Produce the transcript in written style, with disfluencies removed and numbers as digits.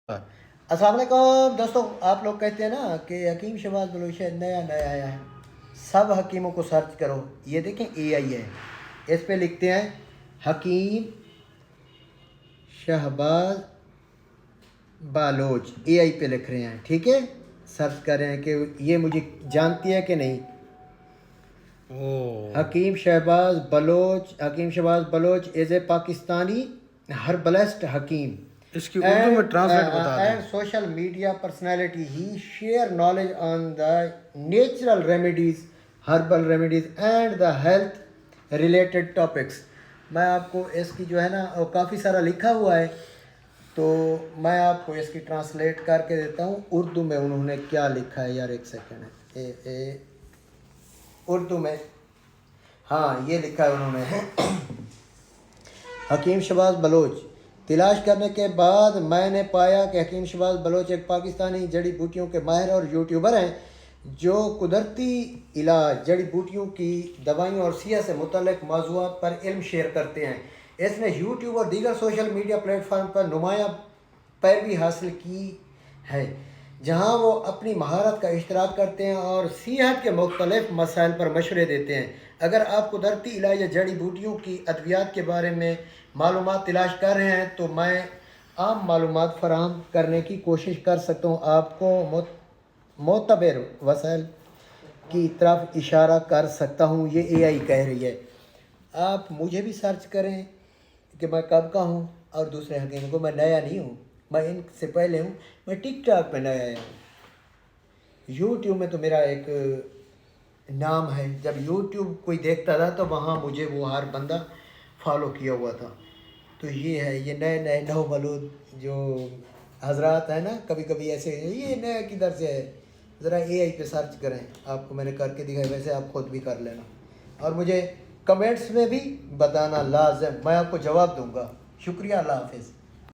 अस्सलाम वालेकुम दोस्तों, आप लोग कहते हैं ना कि हकीम शहबाज बलूच नया नया आया है। सब हकीमों को सर्च करो, ये देखें AI है, इस पे लिखते हैं हकीम शहबाज बलोच, AI पे लिख रहे हैं, ठीक है। सर्च कर रहे हैं कि ये मुझे जानती है कि नहीं। Hakim Shahbaz Baloch is a Pakistani herbalist Hakim इसकी उर्दू में ट्रांसलेट बता दें। and social media personality. He share knowledge on the natural remedies, herbal remedies and the health related topics. मैं आपको इसकी जो है ना काफ़ी सारा लिखा हुआ है, तो मैं आपको इसकी ट्रांसलेट करके देता हूँ उर्दू में। उन्होंने क्या लिखा है यार, एक सेकेंड है। उर्दू में हाँ ये लिखा है उन्होंने हकीम शहबाज बलोच। तलाश करने के बाद मैंने पाया कि हकीम शहबाज बलोच एक पाकिस्तानी जड़ी बूटियों के माहिर और यूट्यूबर हैं जो कुदरती इलाज, जड़ी बूटियों की दवाइयों और सिहत से मुतल्लिक़ मौज़ूआत पर इल्म शेयर करते हैं। इसने यूट्यूब और दीगर सोशल मीडिया प्लेटफार्म पर नुमायाँ पैरवी हासिल की है, जहां वो अपनी महारत का इश्तराक करते हैं और सेहत के मुख्तलिफ मसाइल पर मशवरे देते हैं। अगर आप कुदरती इलाज या जड़ी बूटियों की अद्वियात के बारे में मालूमात तलाश कर रहे हैं तो मैं आम मालूमात फराहम करने की कोशिश कर सकता हूँ। आपको मोतबर वसाइल की तरफ इशारा कर सकता हूँ, ये AI कह रही है। आप मुझे भी सर्च करें कि मैं कब का हूँ और दूसरे हकीमों को। मैं नया नहीं हूँ, मैं इनसे पहले हूँ। मैं टिकटॉक पे नया आया हूँ। यूट्यूब में तो मेरा एक नाम है, जब यूट्यूब कोई देखता था तो वहाँ मुझे वो हर बंदा फॉलो किया हुआ था। तो ये है, ये नए नए नौ बलूद जो हजरात हैं ना, कभी कभी ऐसे ये नया किधर से है, ज़रा AI पे सर्च करें, आपको मैंने करके दिखाया, वैसे आप खुद भी कर लेना और मुझे कमेंट्स में भी बताना लाज़िम, मैं आपको जवाब दूंगा। शुक्रिया, अल्लाह हाफिज़।